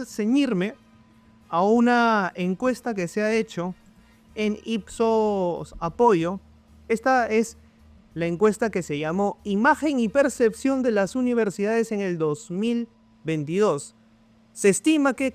a ceñirme a una encuesta que se ha hecho en Ipsos Apoyo. Esta es la encuesta que se llamó Imagen y Percepción de las Universidades en el 2022. Se estima que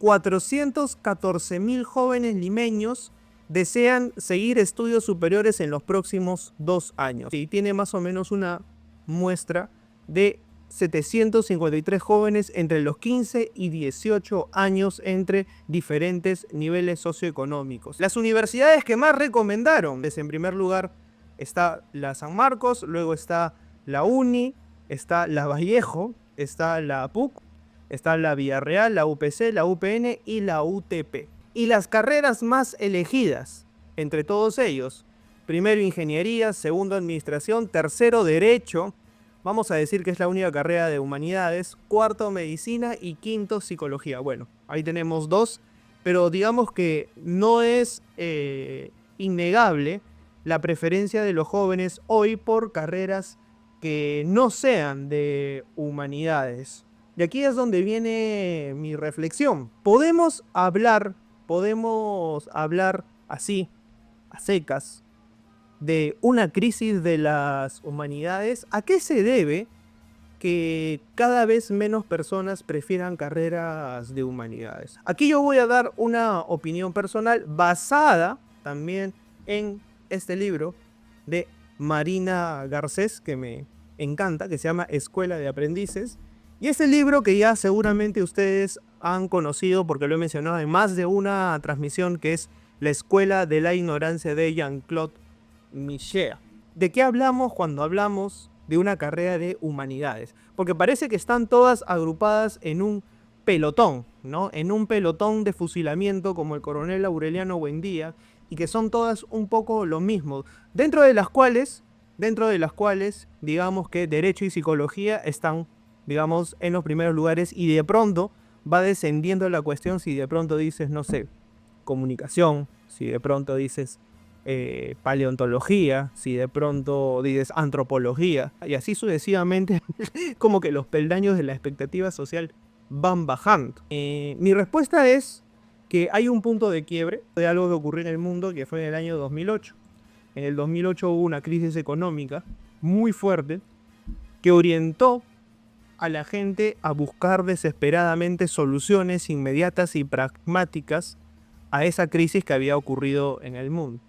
414.000 jóvenes limeños desean seguir estudios superiores en los próximos 2 años. Y tiene más o menos una muestra de 753 jóvenes entre los 15 y 18 años entre diferentes niveles socioeconómicos. Las universidades que más recomendaron es, en primer lugar, está la San Marcos, luego está la UNI, está la Vallejo, está la PUC, está la Villarreal, la UPC, la UPN y la UTP. Y las carreras más elegidas entre todos ellos: primero ingeniería, segundo administración, tercero derecho, vamos a decir que es la única carrera de humanidades, cuarto medicina y quinto psicología. Bueno, ahí tenemos 2, pero digamos que no es innegable la preferencia de los jóvenes hoy por carreras que no sean de humanidades. Y aquí es donde viene mi reflexión. Podemos hablar así, a secas, de una crisis de las humanidades. ¿A qué se debe que cada vez menos personas prefieran carreras de humanidades? Aquí yo voy a dar una opinión personal basada también en este libro de Marina Garcés, que me encanta, que se llama Escuela de Aprendices. Y este libro que ya seguramente ustedes han conocido porque lo he mencionado en más de una transmisión, que es La Escuela de la Ignorancia de Jean-Claude Michet. ¿De qué hablamos cuando hablamos de una carrera de humanidades? Porque parece que están todas agrupadas en un pelotón, ¿no? En un pelotón de fusilamiento como el coronel Aureliano Buendía, y que son todas un poco lo mismo, dentro de las cuales, digamos que derecho y psicología están, digamos, en los primeros lugares, y de pronto va descendiendo la cuestión si de pronto dices, no sé, comunicación, si de pronto dices paleontología, si de pronto dices antropología, y así sucesivamente, como que los peldaños de la expectativa social van bajando. Mi respuesta es que hay un punto de quiebre de algo que ocurrió en el mundo, que fue en el año 2008. En el 2008 hubo una crisis económica muy fuerte que orientó a la gente a buscar desesperadamente soluciones inmediatas y pragmáticas a esa crisis que había ocurrido en el mundo.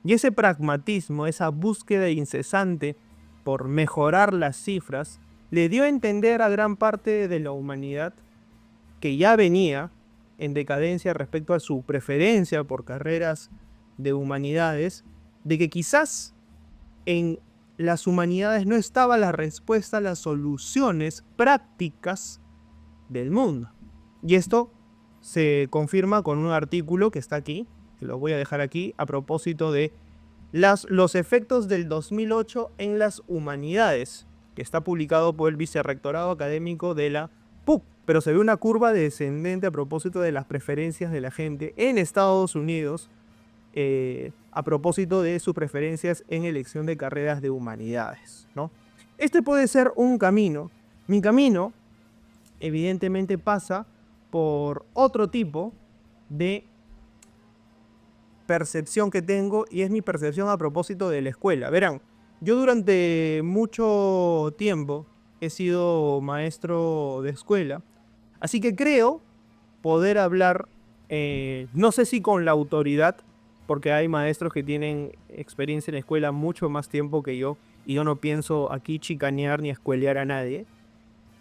Y ese pragmatismo, esa búsqueda incesante por mejorar las cifras, le dio a entender a gran parte de la humanidad, que ya venía en decadencia respecto a su preferencia por carreras de humanidades, de que quizás en las humanidades no estaba la respuesta a las soluciones prácticas del mundo. Y esto se confirma con un artículo que está aquí, que lo voy a dejar aquí, a propósito de los efectos del 2008 en las humanidades, que está publicado por el Vicerrectorado Académico de la PUC. Pero se ve una curva descendente a propósito de las preferencias de la gente en Estados Unidos, a propósito de sus preferencias en elección de carreras de humanidades, ¿no? Este puede ser un camino. Mi camino, evidentemente, pasa por otro tipo de percepción que tengo, y es mi percepción a propósito de la escuela. Verán, yo durante mucho tiempo he sido maestro de escuela, así que creo poder hablar, no sé si con la autoridad, porque hay maestros que tienen experiencia en la escuela mucho más tiempo que yo, y yo no pienso aquí chicanear ni escuelear a nadie,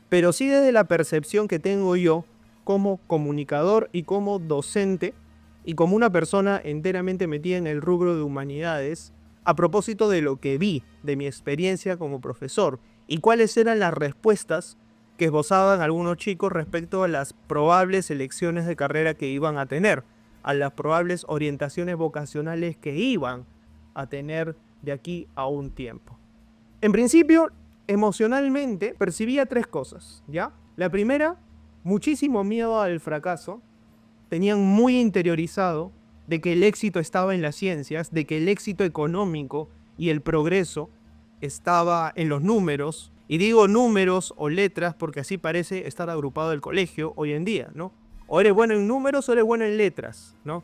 pero sí desde la percepción que tengo yo como comunicador y como docente, y como una persona enteramente metida en el rubro de humanidades, a propósito de lo que vi, de mi experiencia como profesor, y cuáles eran las respuestas que esbozaban algunos chicos respecto a las probables elecciones de carrera que iban a tener, a las probables orientaciones vocacionales que iban a tener de aquí a un tiempo. En principio, emocionalmente, percibía 3 cosas, ¿ya? La primera, muchísimo miedo al fracaso. Tenían muy interiorizado de que el éxito estaba en las ciencias, de que el éxito económico y el progreso estaba en los números, Y digo números o letras porque así parece estar agrupado el colegio hoy en día, ¿no? O eres bueno en números o eres bueno en letras, ¿no?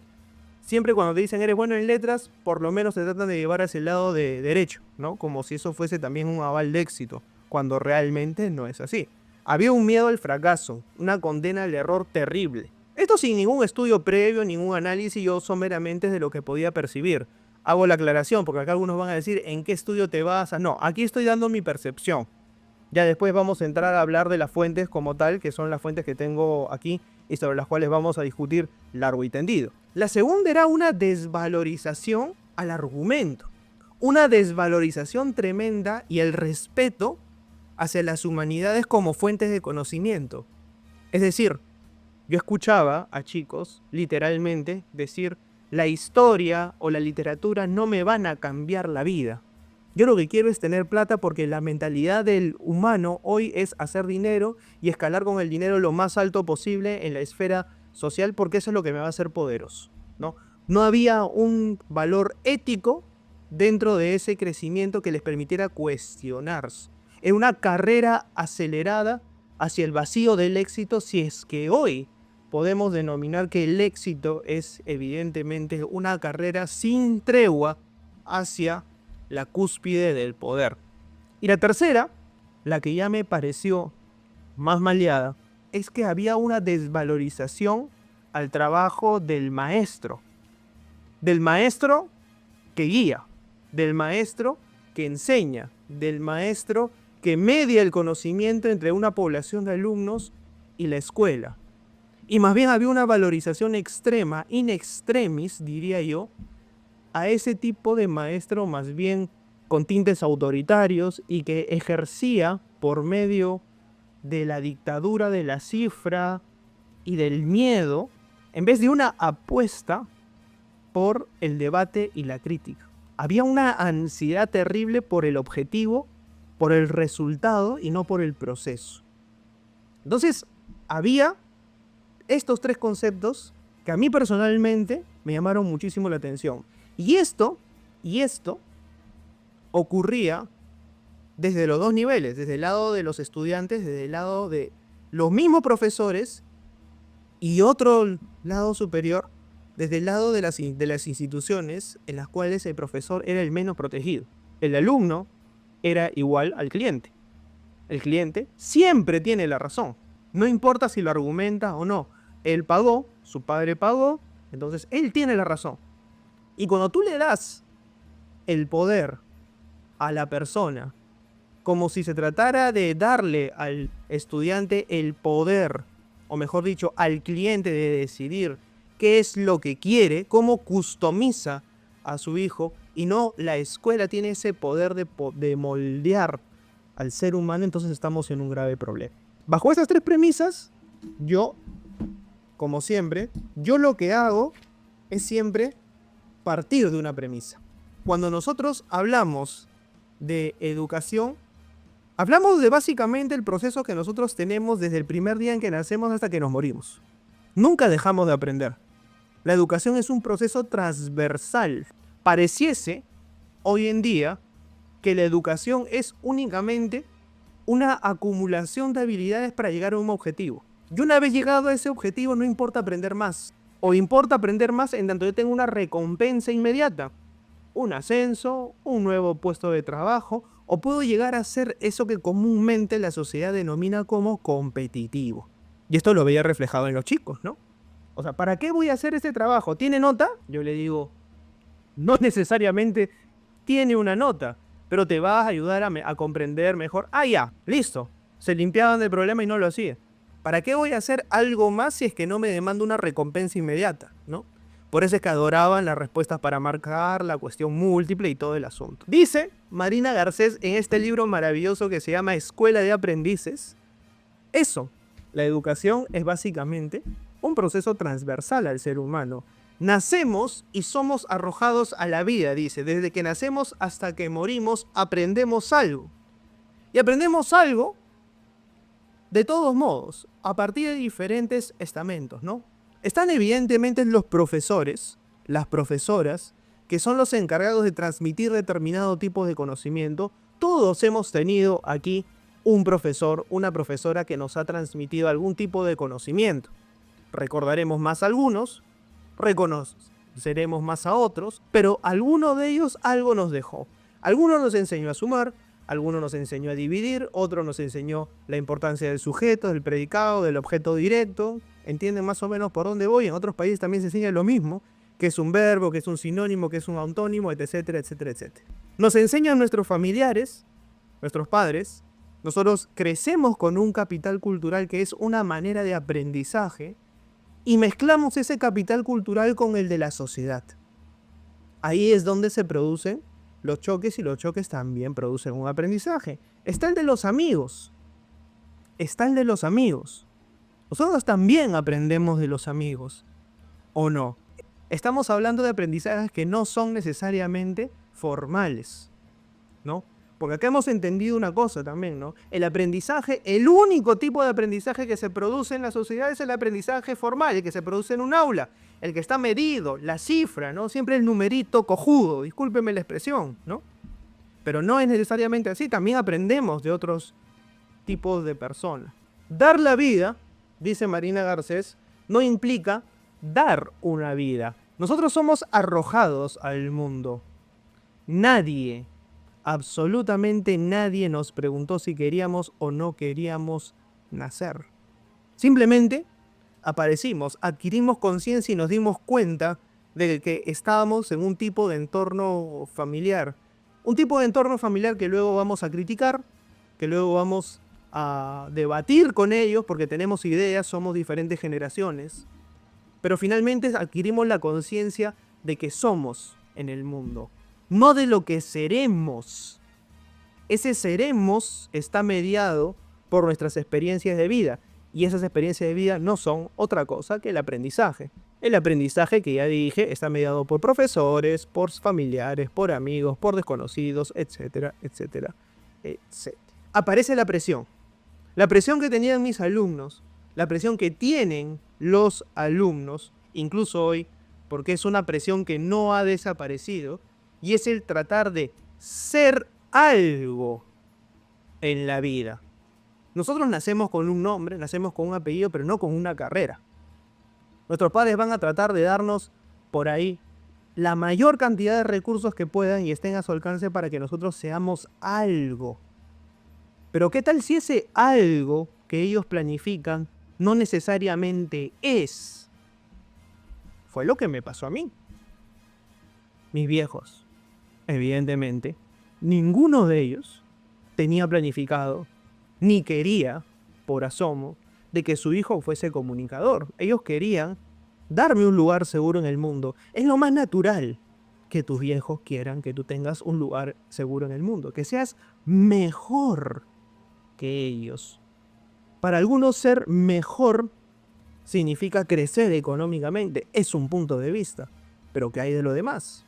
Siempre cuando te dicen eres bueno en letras, por lo menos te tratan de llevar hacia el lado de derecho, ¿no? Como si eso fuese también un aval de éxito, cuando realmente no es así. Había un miedo al fracaso, una condena al error terrible. Esto sin ningún estudio previo, ningún análisis, yo someramente de lo que podía percibir. Hago la aclaración, porque acá algunos van a decir, ¿en qué estudio te basas? No, aquí estoy dando mi percepción. Ya después vamos a entrar a hablar de las fuentes como tal, que son las fuentes que tengo aquí y sobre las cuales vamos a discutir largo y tendido. La segunda era una desvalorización al argumento. Una desvalorización tremenda y el respeto hacia las humanidades como fuentes de conocimiento. Es decir, yo escuchaba a chicos literalmente decir, la historia o la literatura no me van a cambiar la vida. Yo lo que quiero es tener plata porque la mentalidad del humano hoy es hacer dinero y escalar con el dinero lo más alto posible en la esfera social porque eso es lo que me va a hacer poderoso, ¿no? No había un valor ético dentro de ese crecimiento que les permitiera cuestionarse. Era una carrera acelerada hacia el vacío del éxito, si es que hoy podemos denominar que el éxito es evidentemente una carrera sin tregua hacia la cúspide del poder. Y la tercera, la que ya me pareció más maleada, es que había una desvalorización al trabajo del maestro que guía, del maestro que enseña, del maestro que media el conocimiento entre una población de alumnos y la escuela. Y más bien había una valorización extrema, in extremis, diría yo, a ese tipo de maestro más bien con tintes autoritarios y que ejercía por medio de la dictadura de la cifra y del miedo, en vez de una apuesta por el debate y la crítica. Había una ansiedad terrible por el objetivo, por el resultado y no por el proceso. Entonces, había estos tres conceptos que a mí personalmente me llamaron muchísimo la atención. Y esto ocurría desde los dos niveles, desde el lado de los estudiantes, desde el lado de los mismos profesores y otro lado superior, desde el lado de las instituciones en las cuales el profesor era el menos protegido. El alumno era igual al cliente. El cliente siempre tiene la razón. No importa si lo argumenta o no. Él pagó, su padre pagó, entonces él tiene la razón. Y cuando tú le das el poder a la persona, como si se tratara de darle al estudiante el poder, o mejor dicho, al cliente de decidir qué es lo que quiere, cómo customiza a su hijo, y no la escuela tiene ese poder de moldear al ser humano, entonces estamos en un grave problema. Bajo estas tres premisas, yo, como siempre, yo lo que hago es siempre partir de una premisa. Cuando nosotros hablamos de educación, hablamos de básicamente el proceso que nosotros tenemos desde el primer día en que nacemos hasta que nos morimos. Nunca dejamos de aprender. La educación es un proceso transversal. Pareciese, hoy en día, que la educación es únicamente una acumulación de habilidades para llegar a un objetivo. Y una vez llegado a ese objetivo, no importa aprender más. O importa aprender más en tanto yo tengo una recompensa inmediata. Un ascenso, un nuevo puesto de trabajo, o puedo llegar a ser eso que comúnmente la sociedad denomina como competitivo. Y esto lo veía reflejado en los chicos, ¿no? O sea, ¿para qué voy a hacer este trabajo? ¿Tiene nota? Yo le digo, no necesariamente tiene una nota, pero te va a ayudar a comprender mejor. Ah, ya, listo. Se limpiaban del problema y no lo hacían. ¿Para qué voy a hacer algo más si es que no me demanda una recompensa inmediata, ¿no? Por eso es que adoraban las respuestas para marcar, la cuestión múltiple y todo el asunto. Dice Marina Garcés en este libro maravilloso que se llama Escuela de Aprendices, eso, la educación es básicamente un proceso transversal al ser humano. Nacemos y somos arrojados a la vida, dice. Desde que nacemos hasta que morimos aprendemos algo. Y aprendemos algo de todos modos, a partir de diferentes estamentos, ¿no? Están evidentemente los profesores, las profesoras, que son los encargados de transmitir determinado tipo de conocimiento. Todos hemos tenido aquí un profesor, una profesora que nos ha transmitido algún tipo de conocimiento. Recordaremos más a algunos, reconoceremos más a otros, pero alguno de ellos algo nos dejó. Alguno nos enseñó a sumar, alguno nos enseñó a dividir, otro nos enseñó la importancia del sujeto, del predicado, del objeto directo. ¿Entienden más o menos por dónde voy? En otros países también se enseña lo mismo, que es un verbo, que es un sinónimo, que es un antónimo, etcétera, etcétera, etcétera. Nos enseñan nuestros familiares, nuestros padres. Nosotros crecemos con un capital cultural que es una manera de aprendizaje y mezclamos ese capital cultural con el de la sociedad. Ahí es donde se producen los choques y los choques también producen un aprendizaje. Está el de los amigos. Está el de los amigos. Nosotros también aprendemos de los amigos, ¿o no? Estamos hablando de aprendizajes que no son necesariamente formales, ¿no? Porque acá hemos entendido una cosa también, ¿no? El aprendizaje, el único tipo de aprendizaje que se produce en la sociedad es el aprendizaje formal, el que se produce en un aula, el que está medido, la cifra, ¿no? Siempre el numerito cojudo, discúlpeme la expresión, ¿no? Pero no es necesariamente así, también aprendemos de otros tipos de personas. Dar la vida, dice Marina Garcés, no implica dar una vida. Nosotros somos arrojados al mundo. Nadie, absolutamente nadie nos preguntó si queríamos o no queríamos nacer. Simplemente aparecimos, adquirimos conciencia y nos dimos cuenta de que estábamos en un tipo de entorno familiar. Un tipo de entorno familiar que luego vamos a criticar, que luego vamos a debatir con ellos porque tenemos ideas, somos diferentes generaciones. Pero finalmente adquirimos la conciencia de que somos en el mundo, no de lo que seremos. Ese seremos está mediado por nuestras experiencias de vida, y esas experiencias de vida no son otra cosa que el aprendizaje. El aprendizaje, que ya dije, está mediado por profesores, por familiares, por amigos, por desconocidos, etcétera, etcétera, etcétera. Aparece la presión. La presión que tenían mis alumnos, la presión que tienen los alumnos, incluso hoy, porque es una presión que no ha desaparecido, y es el tratar de ser algo en la vida. Nosotros nacemos con un nombre, nacemos con un apellido, pero no con una carrera. Nuestros padres van a tratar de darnos por ahí la mayor cantidad de recursos que puedan y estén a su alcance para que nosotros seamos algo. Pero ¿qué tal si ese algo que ellos planifican no necesariamente es? Fue lo que me pasó a mí. Mis viejos, evidentemente, ninguno de ellos tenía planificado, ni quería, por asomo, de que su hijo fuese comunicador. Ellos querían darme un lugar seguro en el mundo. Es lo más natural que tus viejos quieran que tú tengas un lugar seguro en el mundo, que seas mejor que ellos. Para algunos ser mejor significa crecer económicamente, es un punto de vista, pero ¿qué hay de lo demás?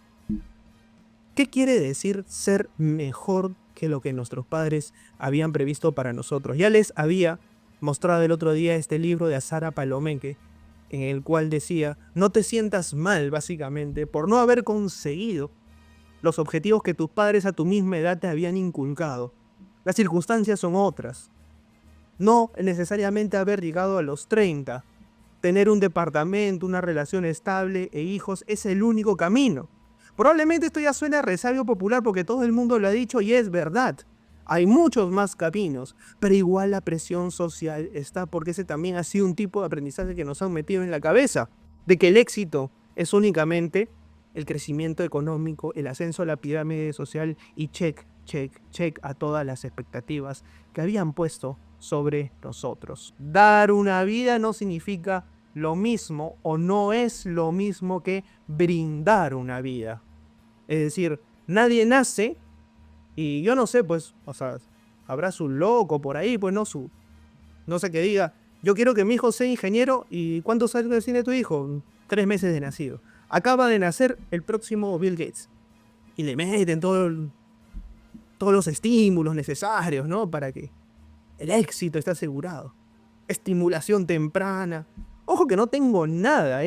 ¿Qué quiere decir ser mejor que lo que nuestros padres habían previsto para nosotros? Ya les había mostrado el otro día este libro de Azara Palomeque, en el cual decía, no te sientas mal, básicamente, por no haber conseguido los objetivos que tus padres a tu misma edad te habían inculcado. Las circunstancias son otras. No necesariamente haber llegado a los 30, tener un departamento, una relación estable e hijos es el único camino. Probablemente esto ya suena a resabio popular porque todo el mundo lo ha dicho y es verdad. Hay muchos más caminos, pero igual la presión social está porque ese también ha sido un tipo de aprendizaje que nos han metido en la cabeza, de que el éxito es únicamente el crecimiento económico, el ascenso a la pirámide social y check, check, check a todas las expectativas que habían puesto sobre nosotros. Dar una vida no significa lo mismo o no es lo mismo que brindar una vida. Es decir, nadie nace y yo no sé, pues, o sea, habrá su loco por ahí, pues no sé, que diga, yo quiero que mi hijo sea ingeniero y ¿cuántos años tiene tu hijo? 3 meses de nacido. Acaba de nacer el próximo Bill Gates y le meten todos los estímulos necesarios, ¿no? Para que el éxito esté asegurado. Estimulación temprana. Ojo que no tengo nada,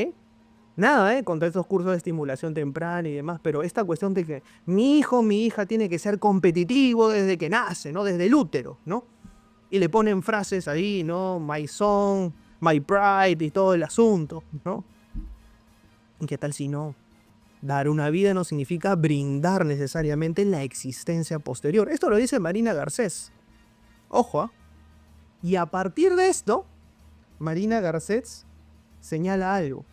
Nada, contra estos cursos de estimulación temprana y demás, pero esta cuestión de que mi hijo, mi hija tiene que ser competitivo desde que nace, ¿no? Desde el útero, ¿no? y le ponen frases ahí, ¿no? My song, my pride y todo el asunto, ¿no? ¿Y qué tal si no? Dar una vida no significa brindar necesariamente la existencia posterior. Esto lo dice Marina Garcés. Ojo, ¿eh? Y a partir de esto, Marina Garcés señala algo.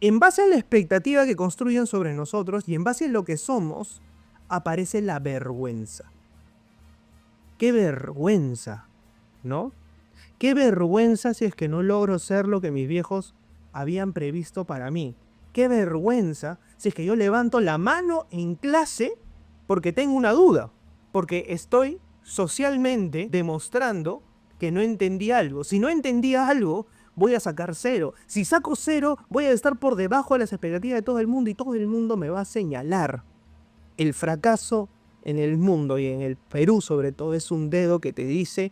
En base a la expectativa que construyen sobre nosotros y en base a lo que somos, aparece la vergüenza. ¡Qué vergüenza! ¿No? ¡Qué vergüenza si es que no logro ser lo que mis viejos habían previsto para mí! ¡Qué vergüenza si es que yo levanto la mano en clase porque tengo una duda! Porque estoy socialmente demostrando que no entendí algo. Si no entendía algo, voy a sacar 0. Si saco 0, voy a estar por debajo de las expectativas de todo el mundo y todo el mundo me va a señalar. El fracaso en el mundo y en el Perú sobre todo es un dedo que te dice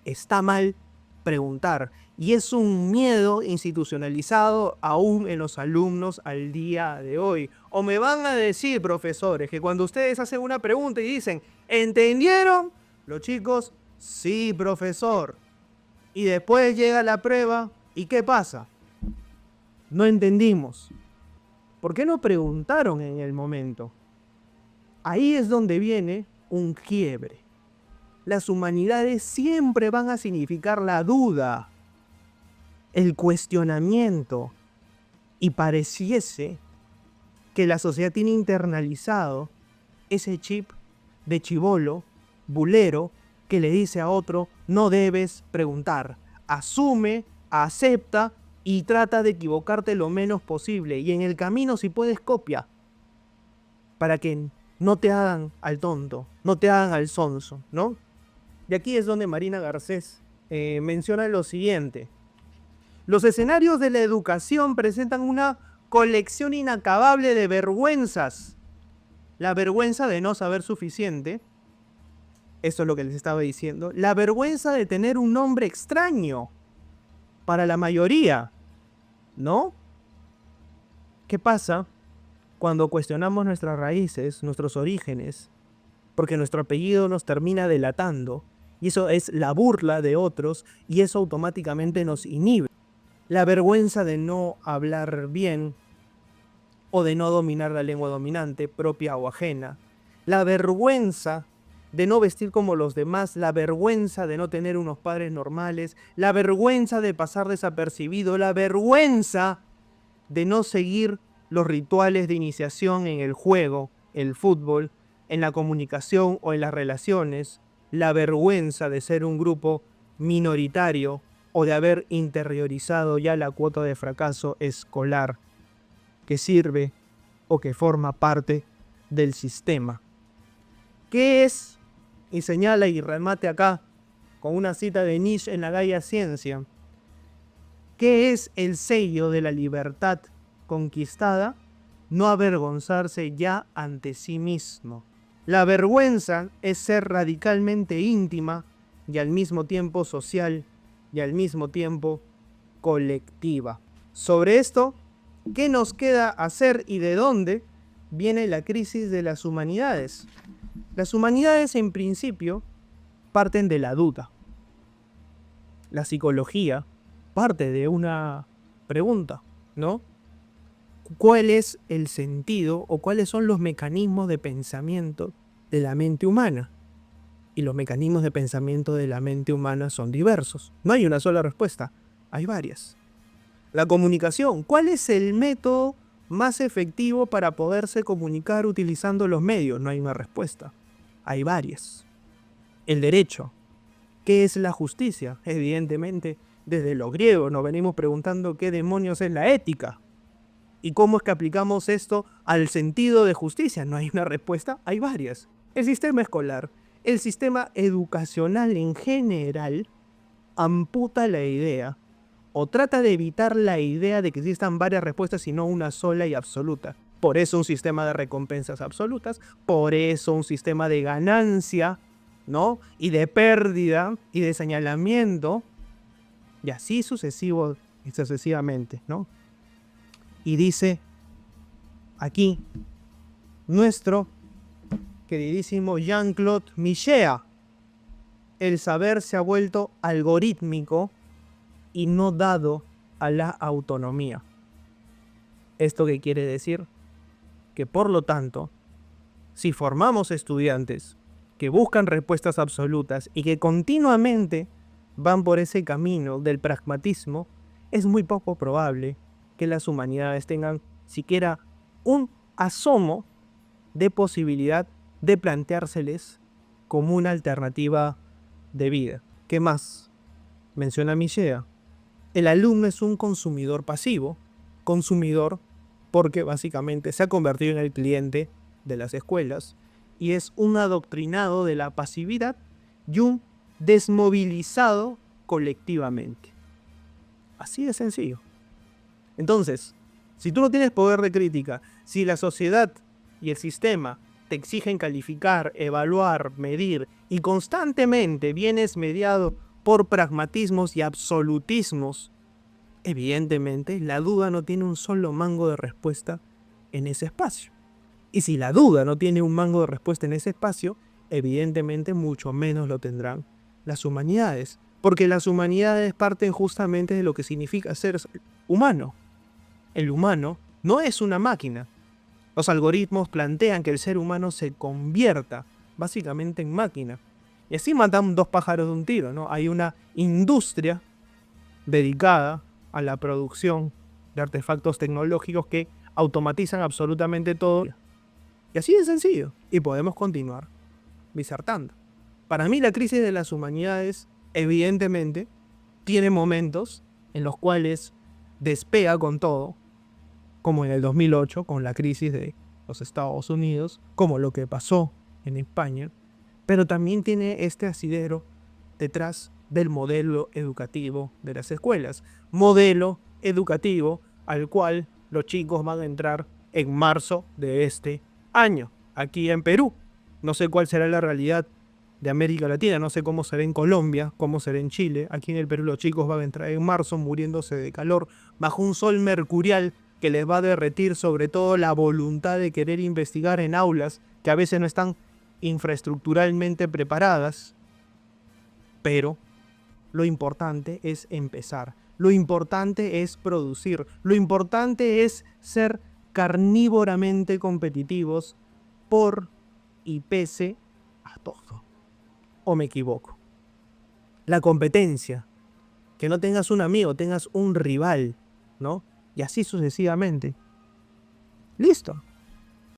está mal preguntar. Y es un miedo institucionalizado aún en los alumnos al día de hoy. O me van a decir, profesores, que cuando ustedes hacen una pregunta y dicen ¿entendieron? Los chicos, sí, profesor. Y después llega la prueba ¿y qué pasa? No entendimos. ¿Por qué no preguntaron en el momento? Ahí es donde viene un quiebre. Las humanidades siempre van a significar la duda, el cuestionamiento. Y pareciese que la sociedad tiene internalizado ese chip de chibolo, bulero, que le dice a otro, no debes preguntar. Asume, acepta y trata de equivocarte lo menos posible. Y en el camino, si puedes, copia. Para que no te hagan al tonto, no te hagan al sonso, ¿no? Y aquí es donde Marina Garcés menciona lo siguiente. Los escenarios de la educación presentan una colección inacabable de vergüenzas. La vergüenza de no saber suficiente. Eso es lo que les estaba diciendo. La vergüenza de tener un nombre extraño para la mayoría, ¿no? ¿Qué pasa cuando cuestionamos nuestras raíces, nuestros orígenes? Porque nuestro apellido nos termina delatando. Y eso es la burla de otros y eso automáticamente nos inhibe. La vergüenza de no hablar bien o de no dominar la lengua dominante, propia o ajena. La vergüenza de no vestir como los demás, la vergüenza de no tener unos padres normales, la vergüenza de pasar desapercibido, la vergüenza de no seguir los rituales de iniciación en el juego, el fútbol, en la comunicación o en las relaciones, la vergüenza de ser un grupo minoritario o de haber interiorizado ya la cuota de fracaso escolar que sirve o que forma parte del sistema. ¿Qué es? Y señala y remate acá con una cita de Nietzsche en la Gaia Ciencia. ¿Qué es el sello de la libertad conquistada? No avergonzarse ya ante sí mismo. La vergüenza es ser radicalmente íntima y al mismo tiempo social y al mismo tiempo colectiva. Sobre esto, ¿qué nos queda hacer y de dónde viene la crisis de las humanidades? Las humanidades en principio parten de la duda. La psicología parte de una pregunta, ¿no? ¿Cuál es el sentido o cuáles son los mecanismos de pensamiento de la mente humana? Y los mecanismos de pensamiento de la mente humana son diversos. No hay una sola respuesta, hay varias. La comunicación. ¿Cuál es el método más efectivo para poderse comunicar utilizando los medios? No hay una respuesta, hay varias. El derecho. ¿Qué es la justicia? Evidentemente, desde los griegos nos venimos preguntando qué demonios es la ética. ¿Y cómo es que aplicamos esto al sentido de justicia? No hay una respuesta, hay varias. El sistema escolar, el sistema educacional en general, amputa la idea o trata de evitar la idea de que existan varias respuestas y no una sola y absoluta. Por eso un sistema de recompensas absolutas, por eso un sistema de ganancia, ¿no? Y de pérdida y de señalamiento, y así sucesivamente, ¿no? Y dice aquí nuestro queridísimo Jean-Claude Michéa, el saber se ha vuelto algorítmico y no dado a la autonomía. ¿Esto qué quiere decir? Que por lo tanto, si formamos estudiantes que buscan respuestas absolutas y que continuamente van por ese camino del pragmatismo, es muy poco probable que las humanidades tengan siquiera un asomo de posibilidad de planteárseles como una alternativa de vida. ¿Qué más? Menciona Michea. El alumno es un consumidor pasivo, consumidor porque básicamente se ha convertido en el cliente de las escuelas y es un adoctrinado de la pasividad y un desmovilizado colectivamente. Así de sencillo. Entonces, si tú no tienes poder de crítica, si la sociedad y el sistema te exigen calificar, evaluar, medir y constantemente vienes mediado por pragmatismos y absolutismos, evidentemente la duda no tiene un solo mango de respuesta en ese espacio. Y si la duda no tiene un mango de respuesta en ese espacio, evidentemente mucho menos lo tendrán las humanidades. Porque las humanidades parten justamente de lo que significa ser humano. El humano no es una máquina. Los algoritmos plantean que el ser humano se convierta básicamente en máquina. Y así matan dos pájaros de un tiro, ¿no? Hay una industria dedicada a la producción de artefactos tecnológicos que automatizan absolutamente todo. Y así de sencillo. Y podemos continuar disertando. Para mí la crisis de las humanidades, evidentemente, tiene momentos en los cuales despega con todo, como en el 2008 con la crisis de los Estados Unidos, como lo que pasó en España, pero también tiene este asidero detrás del modelo educativo de las escuelas. Modelo educativo al cual los chicos van a entrar en marzo de este año, aquí en Perú. No sé cuál será la realidad de América Latina, no sé cómo será en Colombia, cómo será en Chile. Aquí en el Perú los chicos van a entrar en marzo muriéndose de calor, bajo un sol mercurial que les va a derretir sobre todo la voluntad de querer investigar en aulas que a veces no están infraestructuralmente preparadas. Pero lo importante es empezar, lo importante es producir, lo importante es ser carnívoramente competitivos por y pese a todo. ¿O me equivoco? La competencia, que no tengas un amigo, tengas un rival, ¿no? Y así sucesivamente. Listo.